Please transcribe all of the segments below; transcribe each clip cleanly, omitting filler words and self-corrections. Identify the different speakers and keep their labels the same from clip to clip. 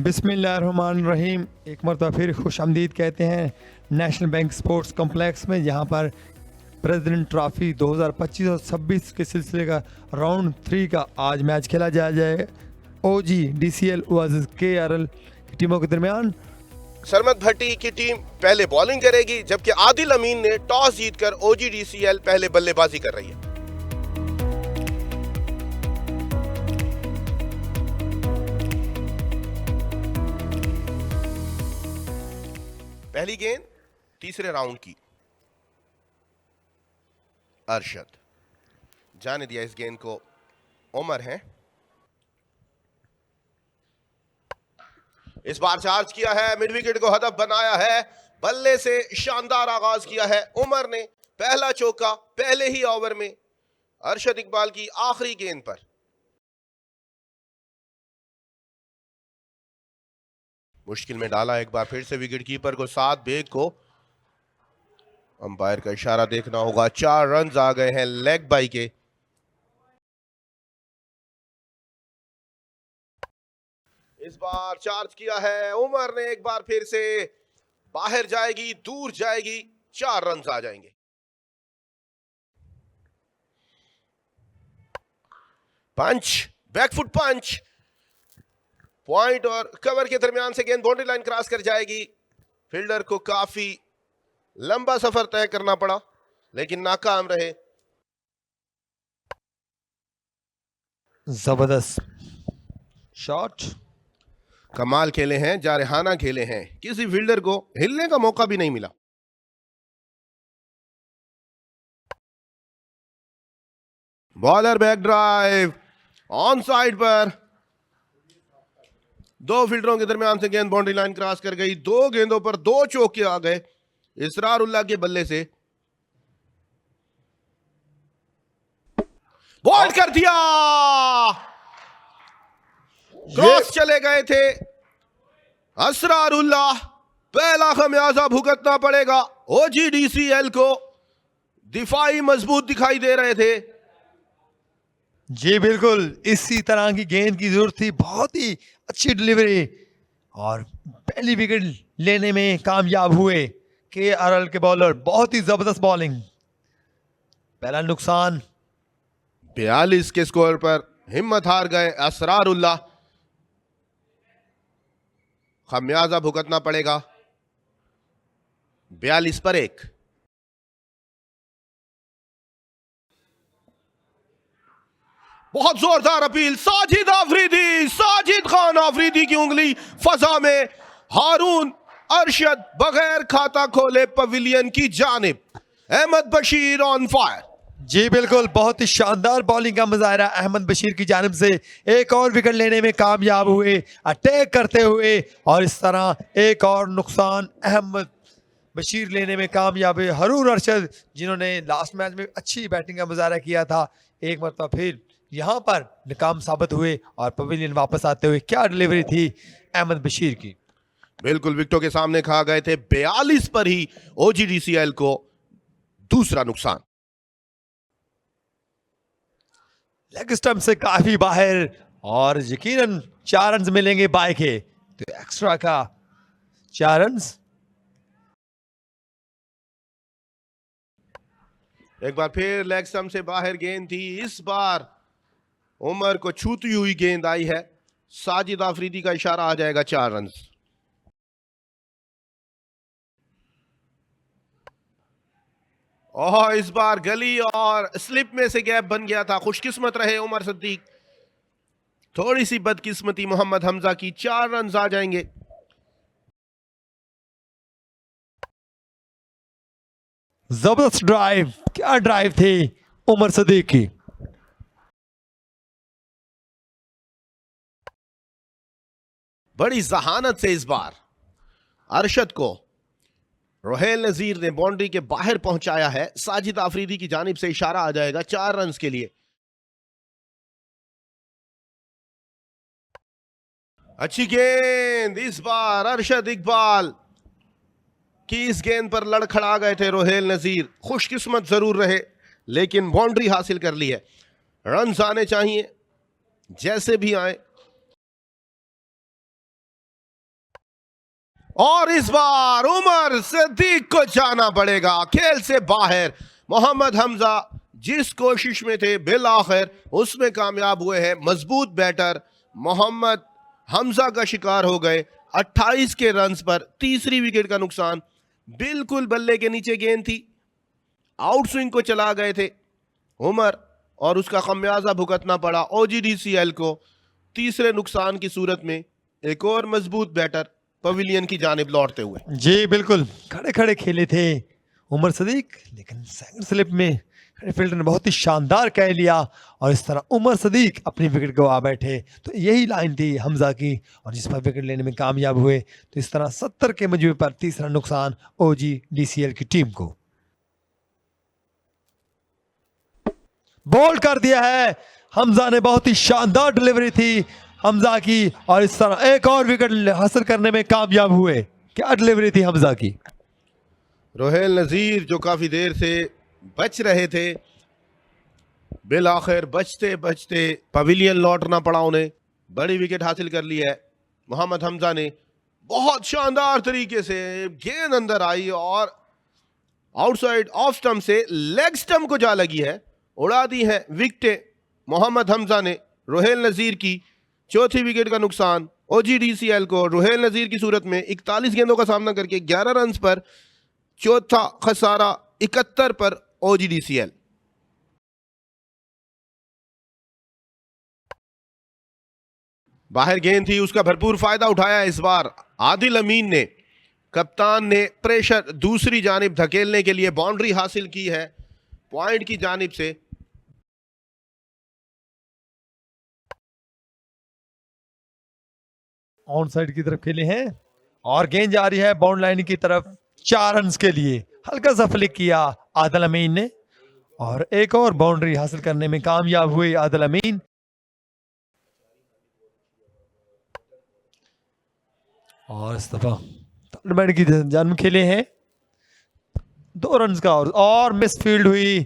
Speaker 1: बिस्मिल्लाहिर्रहमानिर्रहीम। एक मरतबा फिर खुशामदीद कहते हैं नेशनल बैंक स्पोर्ट्स कॉम्प्लेक्स में, जहां पर प्रेसिडेंट ट्रॉफी 2025 और 26 के सिलसिले का राउंड 3 का आज मैच खेला जाएगा। OG DCL वर्सेस KRL की टीमों के दरमियान
Speaker 2: सरमत भट्टी की टीम पहले बॉलिंग करेगी, जबकि आदिल अमीन ने टॉस जीतकर OG DCL पहले बल्लेबाजी कर रही है। पहली गेंद तीसरे राउंड की। अरशद जाने दिया इस गेंद को, उमर है। इस बार चार्ज किया है, मिड विकेट को हदफ बनाया है, बल्ले से शानदार आगाज किया है उमर ने। पहला चौका पहले ही ओवर में अरशद इकबाल की आखिरी गेंद पर। मुश्किल में डाला एक बार फिर से विकेट कीपर को, साथ बेग को। अंपायर का इशारा देखना होगा। 4 रन आ गए हैं लेग बाई के। इस बार चार्ज किया है उमर ने, एक बार फिर से बाहर जाएगी, दूर जाएगी, 4 रन आ जाएंगे। पंच, बैकफुट पंच, पॉइंट और कवर के दरमियान से गेंद बाउंड्री लाइन क्रॉस कर जाएगी। फील्डर को काफी लंबा सफर तय करना पड़ा, लेकिन नाकाम रहे।
Speaker 1: जबरदस्त शॉट,
Speaker 2: कमाल खेले हैं, जारहाना खेले हैं, किसी फील्डर को हिलने का मौका भी नहीं मिला। Bowler back drive on side पर, 2 फील्डरों के दरमियान से गेंद बाउंड्री लाइन क्रॉस कर गई। 2 गेंदों पर 2 चौके आ गए इसरारुल्लाह के बल्ले से। बॉल कर दिया, क्रॉस चले गए थे असरारुल्लाह। पहला खमियाजा भुगतना पड़ेगा OG DCL को। दिफाई मजबूत दिखाई दे रहे थे।
Speaker 1: जी बिल्कुल, इसी तरह की गेंद की जरूरत थी। बहुत ही अच्छी डिलीवरी और पहली विकेट लेने में कामयाब हुए KRL के बॉलर। बहुत ही जबरदस्त बॉलिंग। पहला नुकसान।
Speaker 2: 42 के स्कोर पर हिम्मत हार गए असरारुल्लाह। खमियाजा भुगतना पड़ेगा। 42 पर 1। बहुत जोरदार अपील, साजिद आफरीदी, साजिद खान आफरीदी की उंगली फजा में। हारून अरशद बगैर खाता खोले पवेलियन की जानिब। Ahmed Bashir on fire.
Speaker 1: जी बिल्कुल, बहुत ही शानदार बॉलिंग का मुजाहरा अहमद बशीर की जानिब से। एक और विकेट लेने में कामयाब हुए, अटैक करते हुए, और इस तरह एक और नुकसान अहमद बशीर लेने में कामयाब हुए। हारून अरशद, जिन्होंने लास्ट मैच में अच्छी बैटिंग का मुजाहरा किया था, एक मरतबा फिर यहां पर नाकाम साबित हुए और पवेलियन वापस आते हुए। क्या डिलीवरी थी अहमद बशीर की।
Speaker 2: बिल्कुल विकेटों के सामने खा गए थे। 42 पर ही OG DCL को दूसरा नुकसान।
Speaker 1: लेग स्टंप से काफी बाहर, और यकीनन 4 रन मिलेंगे बाय के, तो एक्स्ट्रा का 4 रन।
Speaker 2: एक बार फिर लेग स्टंप से बाहर गेंद थी। इस बार उमर को छूती हुई गेंद आई है। साजिद आफरीदी का इशारा आ जाएगा, 4 रन। ओह, इस बार गली और स्लिप में से गैप बन गया था। खुशकिस्मत रहे उमर सिद्दीक। थोड़ी सी बदकिस्मती मोहम्मद हमजा की। 4 रन आ जाएंगे।
Speaker 1: जबरदस्त ड्राइव, क्या ड्राइव थी उमर सदीक की।
Speaker 2: बड़ी जहानत से इस बार अरशद को रोहेल नजीर ने बाउंड्री के बाहर पहुंचाया है। साजिद आफरीदी की जानिब से इशारा आ जाएगा 4 रन के लिए। अच्छी गेंद इस बार अरशद इकबाल की। इस गेंद पर लड़खड़ा गए थे रोहेल नजीर। खुशकिस्मत जरूर रहे, लेकिन बाउंड्री हासिल कर ली है। रन आने चाहिए, जैसे भी आए। और इस बार उमर सिद्दीक को जाना पड़ेगा खेल से बाहर। मोहम्मद हमजा जिस कोशिश में थे बिल आखिर उसमें कामयाब हुए हैं। मजबूत बैटर मोहम्मद हमजा का शिकार हो गए। 28 के रन्स पर तीसरी विकेट का नुकसान। बिल्कुल बल्ले के नीचे गेंद थी, आउट स्विंग को चला गए थे उमर और उसका खमियाजा भुगतना पड़ा OGDCL को। तीसरे नुकसान की सूरत में एक और मजबूत बैटर पवेलियन की जानिब लौटते हुए।
Speaker 1: जी बिल्कुल, खड़े खड़े खेले थे उमर सदीक, लेकिन सेकंड स्लिप में फील्डर ने बहुत ही शानदार कह लिया और इस तरह उमर सदीक अपनी विकेट गवा बैठे। तो यही लाइन थी हमजा की और जिस पर विकेट लेने में कामयाब हुए। तो इस तरह 70 के मजमूए पर तीसरा नुकसान OGDCL की टीम को। बोल्ड कर दिया है हमजा ने, बहुत ही शानदार डिलीवरी थी हमजा की और इस तरह एक और विकेट हासिल करने में कामयाब हुए। क्या डिलीवरी थी हमजा की।
Speaker 2: रोहेल नजीर जो काफी देर से बच रहे थे, बिल आखिर बचते बचते पवेलियन लौटना पड़ा उन्हें। बड़ी विकेट हासिल कर ली है मोहम्मद हमजा ने। बहुत शानदार तरीके से गेंद अंदर आई और आउटसाइड ऑफ स्टंप से लेग स्टंप को जा लगी है। उड़ा दी है विकेटें मोहम्मद हमजा ने। रोहेल नजीर की चौथी विकेट का नुकसान OGDCL को। रोहेल नजीर की सूरत में 41 गेंदों का सामना करके 11 रन पर चौथा खसारा, 71 पर OGDCL। बाहर गेंद थी, उसका भरपूर फायदा उठाया इस बार आदिल अमीन ने। कप्तान ने प्रेशर दूसरी जानिब धकेलने के लिए बाउंड्री हासिल की है पॉइंट की जानिब से।
Speaker 1: ऑन साइड की तरफ खेले हैं और गेंद जा रही है बाउंड लाइन की तरफ 4 रन के लिए। हल्का सा फ्लिक किया आदिल अमीन ने और एक और बाउंड्री हासिल करने में कामयाब हुए आदिल अमीन। और इस दफा टूर्नामेंट की जन्म खेले हैं 2 रन का और मिस फील्ड हुई।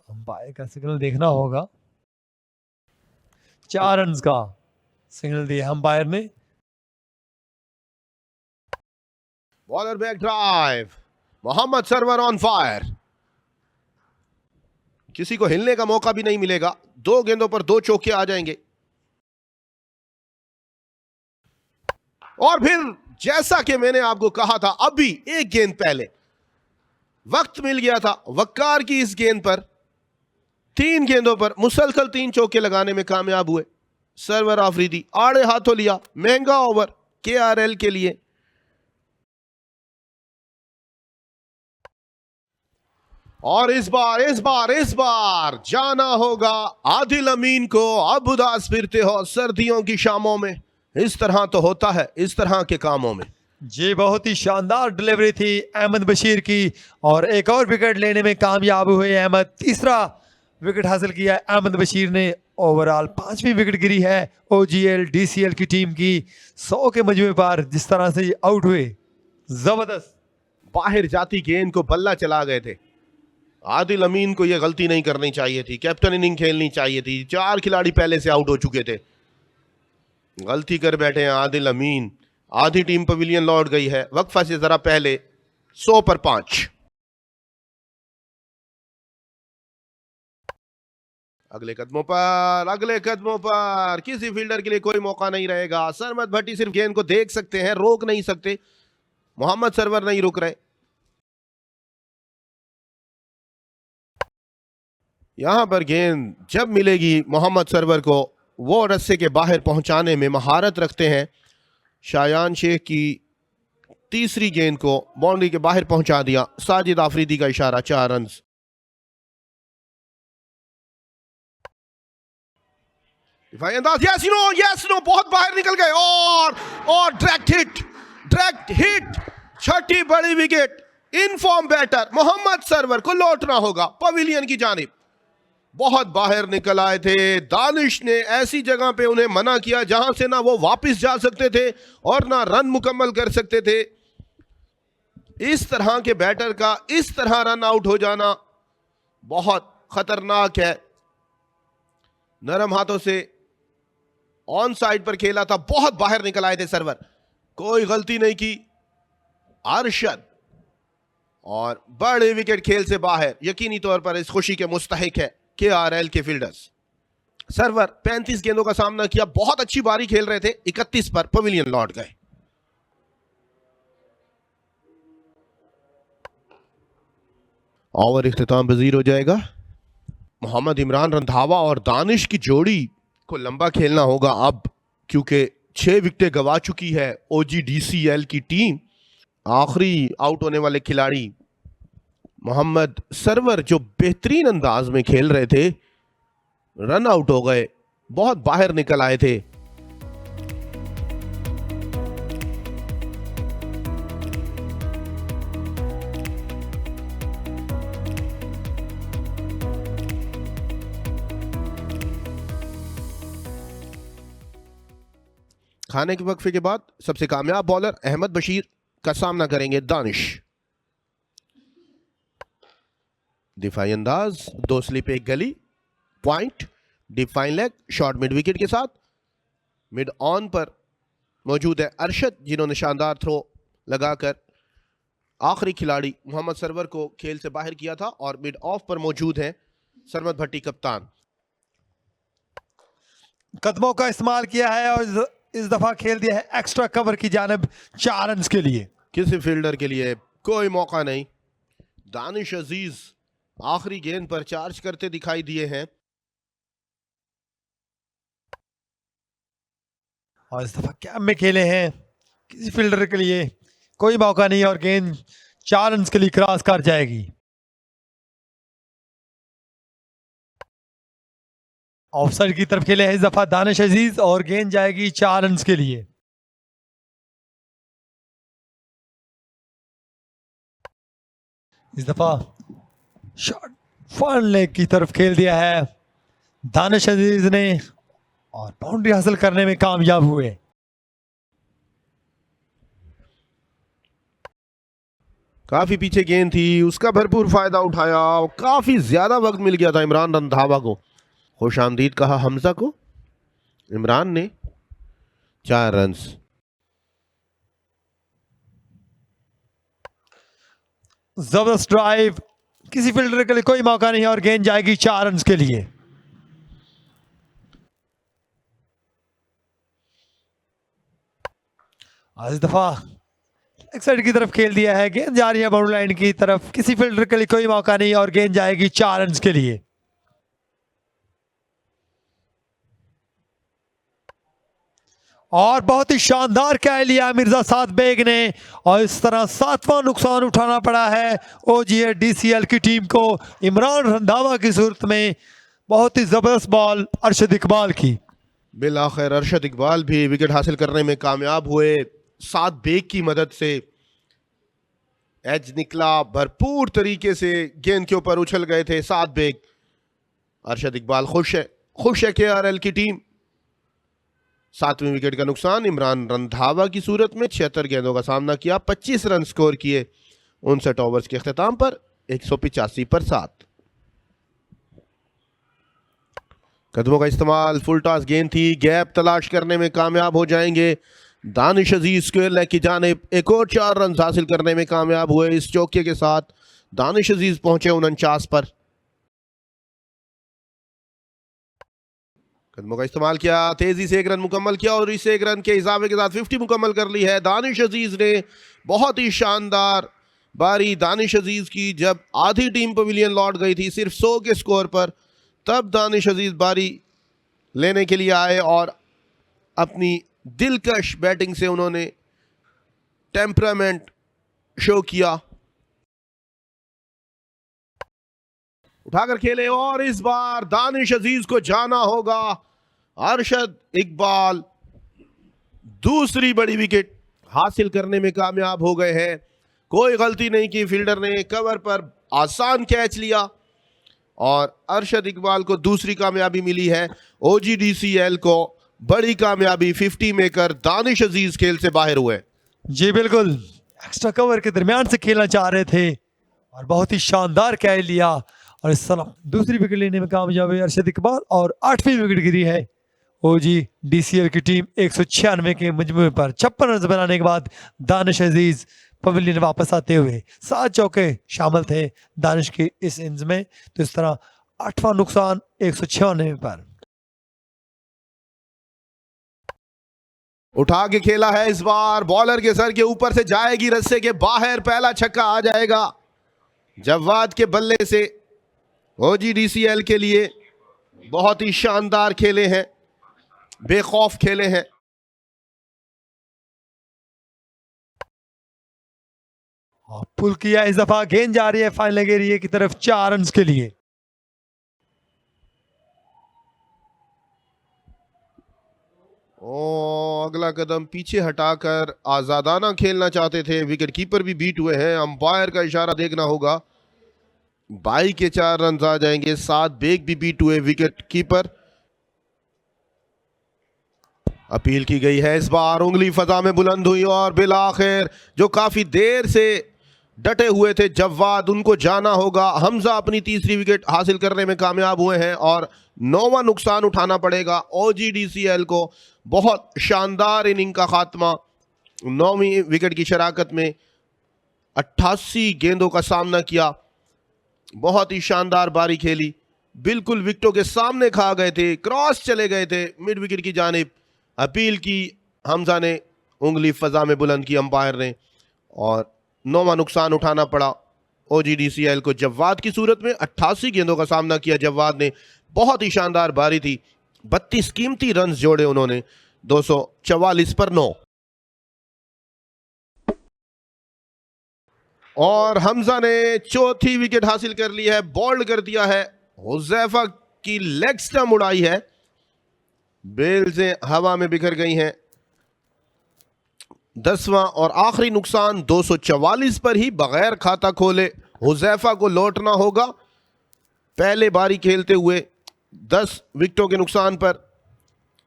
Speaker 1: अंपायर का सिग्नल देखना होगा। 4 रन का सिग्नल दिया अंपायर ने।
Speaker 2: Bowler back drive, Mohammad Sarwar on fire. किसी को हिलने का मौका भी नहीं मिलेगा। 2 गेंदों पर 2 चौके आ जाएंगे। और फिर जैसा कि मैंने आपको कहा था अभी एक गेंद पहले वक्त मिल गया था वक्कार की इस गेंद पर 3 गेंदों पर मुसलसल 3 चौके लगाने में कामयाब हुए सरवर आफरीदी। आड़े हाथों लिया महंगा ओवर KRL के लिए। और इस बार जाना होगा आदिल अमीन को। अब उदास फिरते हो सर्दियों की शामों में, इस तरह तो होता है इस तरह के कामों में।
Speaker 1: जी बहुत ही शानदार डिलीवरी थी अहमद बशीर की और एक और विकेट लेने में कामयाब हुए अहमद। तीसरा विकेट हासिल किया अहमद बशीर ने। ओवरऑल 5वीं विकेट गिरी है OGDCL की टीम की 100 के मजमूए पर। जिस तरह से आउट हुए जबरदस्त।
Speaker 2: बाहर जाती गेंद को बल्ला चला गए थे। आदिल अमीन को यह गलती नहीं करनी चाहिए थी, कैप्टन इनिंग खेलनी चाहिए थी। 4 खिलाड़ी पहले से आउट हो चुके थे, गलती कर बैठे हैं आदिल अमीन। आधी टीम पवेलियन लौट गई है वक्फा से जरा पहले 100 पर 5। अगले कदमों पर किसी फील्डर के लिए कोई मौका नहीं रहेगा। सरमद भट्टी सिर्फ गेंद को देख सकते हैं, रोक नहीं सकते। मोहम्मद सरवर नहीं रुक रहे। यहां पर गेंद जब मिलेगी मोहम्मद सरवर को, वो रस्से के बाहर पहुंचाने में महारत रखते हैं। शायान शेख की तीसरी गेंद को बाउंड्री के बाहर पहुंचा दिया। साजिद आफरीदी का इशारा 4 रन। यस नो बहुत बाहर निकल गए और डायरेक्ट हिट। छठी बड़ी wicket. In form batter Mohammad Sarwar को लौटना होगा पवेलियन की जानिब। बहुत बाहर निकल आए थे। दानिश ने ऐसी जगह पे उन्हें मना किया जहां से ना वो वापस जा सकते थे और ना रन मुकम्मल कर सकते थे। इस तरह के बैटर का इस तरह रन आउट हो जाना बहुत खतरनाक है। नरम हाथों से ऑन साइड पर खेला था, बहुत बाहर निकल आए थे सरवर। कोई गलती नहीं की अरशद, और बड़े विकेट खेल से बाहर। यकीनी तौर पर इस खुशी के मुस्तहिक है KRL के फील्डर्स। सर्वर 35 गेंदों का सामना किया, बहुत अच्छी बारी खेल रहे थे, 31 पर पवेलियन लौट गए। ओवर इख्तिताम पजीर हो जाएगा। मोहम्मद इमरान रंधावा और दानिश की जोड़ी को लंबा खेलना होगा अब, क्योंकि 6 विकेटें गंवा चुकी है OGDCL की टीम। आखिरी आउट होने वाले खिलाड़ी मोहम्मद सरवर, जो बेहतरीन अंदाज में खेल रहे थे, रन आउट हो गए, बहुत बाहर निकल आए थे। खाने के वक्फे के बाद सबसे कामयाब बॉलर अहमद बशीर का सामना करेंगे दानिश। दिफाई अंदाज, 2 स्लिप 1 गली, point, deep fine leg, short mid wicket के साथ। मिड ऑन पर मौजूद है अरशद, जिन्होंने शानदार थ्रो लगाकर आखिरी खिलाड़ी मोहम्मद सरवर को खेल से बाहर किया था। और मिड ऑफ पर मौजूद है सरमद भट्टी कप्तान।
Speaker 1: कदमों का इस्तेमाल किया है और इस दफा खेल दिया है एक्स्ट्रा कवर की जानिब 4 रन के लिए।
Speaker 2: किसी फील्डर के लिए कोई मौका नहीं। दानिश अजीज आखिरी गेंद पर चार्ज करते दिखाई दिए हैं।
Speaker 1: और इस दफा कैप में खेले हैं, किसी फील्डर के लिए कोई मौका नहीं और गेंद 4 रन के लिए क्रॉस कर जाएगी। ऑफसाइड की तरफ खेले हैं इस दफा दानिश अजीज और गेंद जाएगी 4 रन के लिए। इस दफा शॉट फन लेग की तरफ खेल दिया है दानिश अजीज ने और बाउंड्री हासिल करने में कामयाब हुए।
Speaker 2: काफी पीछे गेंद थी, उसका भरपूर फायदा उठाया। काफी ज्यादा वक्त मिल गया था इमरान रंधावा को। खुश आमदीद कहा हमजा को। इमरान ने 4 रन।
Speaker 1: जबरदस्त ड्राइव, किसी फील्डर के लिए कोई मौका नहीं और गेंद जाएगी 4 रन के लिए। आज इस दफा एक साइड की तरफ खेल दिया है, गेंद जा रही है बाउंड्री लाइन की तरफ, किसी फील्डर के लिए कोई मौका नहीं और गेंद जाएगी 4 रन के लिए। और बहुत ही शानदार कह लिया मिर्जा साद बेग ने और इस तरह 7वां नुकसान उठाना पड़ा है OGDCL की टीम को इमरान रंधावा की सूरत में। बहुत ही जबरदस्त बॉल अरशद इकबाल की।
Speaker 2: बिलाखिर अरशद इकबाल भी विकेट हासिल करने में कामयाब हुए। साद बेग की मदद से एज निकला, भरपूर तरीके से गेंद के ऊपर उछल गए थे साद बेग। अरशद इकबाल खुश है KRL की टीम। 7वें विकेट का नुकसान इमरान रंधावा की सूरत में। 76 गेंदों का सामना किया, 25 रन स्कोर किए 59 ओवर्स के अख्तिताम पर, 185 पर 7। कदमों का इस्तेमाल, फुल टॉस गेंद थी, गैप तलाश करने में कामयाब हो जाएंगे दानिश अजीज। स्क्वायर लेग की जानिब एक और 4 रन हासिल करने में कामयाब हुए। इस चौके के साथ दानिश अजीज पहुंचे 49 पर। कदमों का इस्तेमाल किया, तेजी से 1 रन मुकम्मल किया और इस 1 रन के इजाफे के साथ 50 मुकम्मल कर ली है दानिश अजीज ने। बहुत ही शानदार बारी दानिश अजीज की। जब आधी टीम पवेलियन लौट गई थी सिर्फ 100 के स्कोर पर, तब दानिश अजीज बारी लेने के लिए आए और अपनी दिलकश बैटिंग से उन्होंने टेम्परामेंट शो किया। उठाकर खेले और इस बार दानिश अजीज को जाना होगा। अरशद इकबाल दूसरी बड़ी विकेट हासिल करने में कामयाब हो गए हैं। कोई गलती नहीं की, फील्डर ने कवर पर आसान कैच लिया और अरशद इकबाल को दूसरी कामयाबी मिली है। OGDCL को बड़ी कामयाबी 50 मेकर दानिश अजीज खेल से बाहर हुए।
Speaker 1: जी बिल्कुल, एक्स्ट्रा कवर के दरमियान से खेलना चाह रहे थे और बहुत ही शानदार कैच लिया और इस तरह दूसरी विकेट लेने में कामयाब हुए अरशद इकबाल और 8वीं विकेट गिरी है ओजी डीसीएल की टीम 196 के मजमू पर 56 रन बनाने के बाद दानिश अजीज पवेलियन वापस आते हुए 7 चौके शामिल थे दानिश के इस इनिंग्स में। तो इस तरह 8वां नुकसान 196 पर।
Speaker 2: उठा के खेला है इस बार, बॉलर के सर के ऊपर से जाएगी रस्से के बाहर, पहला छक्का आ जाएगा जव्वाद के बल्ले से। ओजी डीसीएल के लिए बहुत ही शानदार खेले हैं, बेखौफ खेले हैं।
Speaker 1: पुल किया इस दफा, गेंद जा रही है फाइनल के एरिया की तरफ 4 रन के लिए।
Speaker 2: अगला कदम पीछे हटाकर आजादाना खेलना चाहते थे, विकेट कीपर भी बीट हुए हैं, अंपायर का इशारा देखना होगा। 22 के 4 रन आ जाएंगे, 7 बेग भी बीट हुए विकेट कीपर। अपील की गई है इस बार, उंगली फजा में बुलंद हुई और बिलाखिर जो काफी देर से डटे हुए थे जव्वाद, उनको जाना होगा। हमजा अपनी तीसरी विकेट हासिल करने में कामयाब हुए हैं और 9वां नुकसान उठाना पड़ेगा ओजी डीसीएल को। बहुत शानदार इनिंग का खात्मा, 9वीं विकेट की शराकत में 88 गेंदों का सामना किया, बहुत ही शानदार बारी खेली, बिल्कुल विकेटों के सामने खा गए थे, क्रॉस चले गए थे मिड विकेट की जानिब। अपील की हमजा ने, उंगली फजा में बुलंद की अंपायर ने, और 9वां नुकसान उठाना पड़ा ओजी डीसीएल को। जव्वाद की सूरत में 88 गेंदों का सामना किया जव्वाद ने, बहुत ही शानदार बारी थी, 32 कीमती रन जोड़े उन्होंने, 244 पर 9। और हमजा ने चौथी विकेट हासिल कर ली है, बोल्ड कर दिया है, हुज़ैफा की लेग स्टंप उड़ाई है, बेल से हवा में बिखर गई हैं। 10वां और आखिरी नुकसान 244 पर ही बगैर खाता खोले हुज़ैफा को लौटना होगा। पहले बारी खेलते हुए 10 विकेटों के नुकसान पर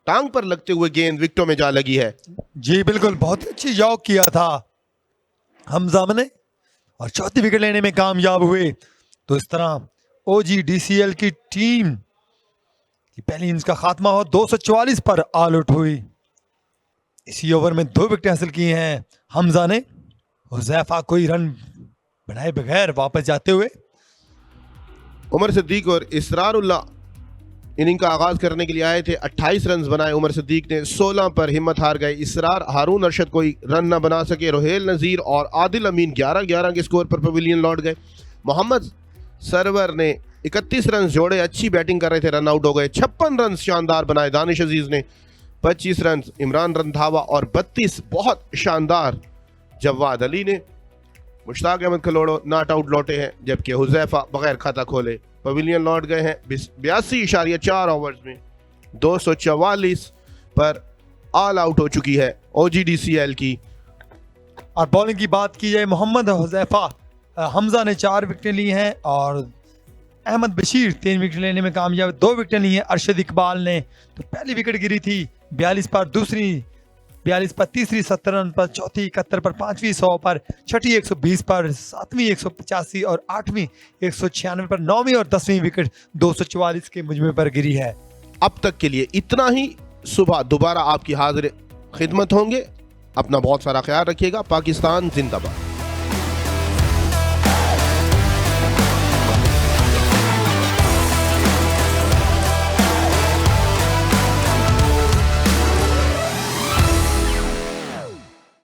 Speaker 2: टांग पर लगते हुए गेंद विकेटों में जा लगी है।
Speaker 1: जी बिल्कुल, बहुत अच्छी जॉब किया था हमजा ने और चौथी विकेट लेने में कामयाब हुए। तो इस तरह ओजी डीसीएल की टीम की पहली इनिंग्स का खात्मा हो 244 पर ऑल आउट हुई। इसी ओवर में 2 विकेट हासिल की हैं हमजा ने, हुज़ैफा कोई रन बनाए बगैर वापस जाते हुए।
Speaker 2: उमर सिद्दीक और इसरारुल्लाह इनिंग का आगाज करने के लिए आए थे, 28 रन बनाए उमर सिद्दीक ने, 16 पर हिम्मत हार गए इसरार। हारून अरशद कोई रन न बना सके, रोहेल नज़ीर और आदिल अमीन 11-11 के स्कोर पर पवेलियन लौट गए। मोहम्मद सरवर ने 31 रन जोड़े, अच्छी बैटिंग कर रहे थे, रन आउट हो गए। 56 रन शानदार बनाए दानिश अजीज ने, 25 रन इमरान रंधावा और 32 बहुत शानदार जव्वाद अली ने। मुश्ताक अहमद खलोड़ो नॉट आउट लौटे हैं, जबकि हुज़ैफा बगैर खाता खोले पवेलियन लौट गए हैं। 82.4 ओवर्स में 244 पर ऑल आउट हो चुकी है ओजी डीसीएल की।
Speaker 1: और बॉलिंग की बात की जाए, मोहम्मद हुज़ैफा हमजा ने 4 विकेटें ली हैं और अहमद बशीर 3 विकेट लेने में कामयाब, 2 विकेटें ली हैं अरशद इकबाल ने। तो पहली विकेट गिरी थी 42 पर, दूसरी 42 पर, तीसरी 70 रन पर, चौथी 71 पर, पांचवी 100 पर, छठी 120 पर, सातवीं 185 और आठवीं 196 पर, 9वीं और 10वीं विकेट 244 के मुजमे पर गिरी है।
Speaker 2: अब तक के लिए इतना ही, सुबह दोबारा आपकी हाजिर खिदमत होंगे। अपना बहुत सारा ख्याल रखिएगा। पाकिस्तान जिंदाबाद।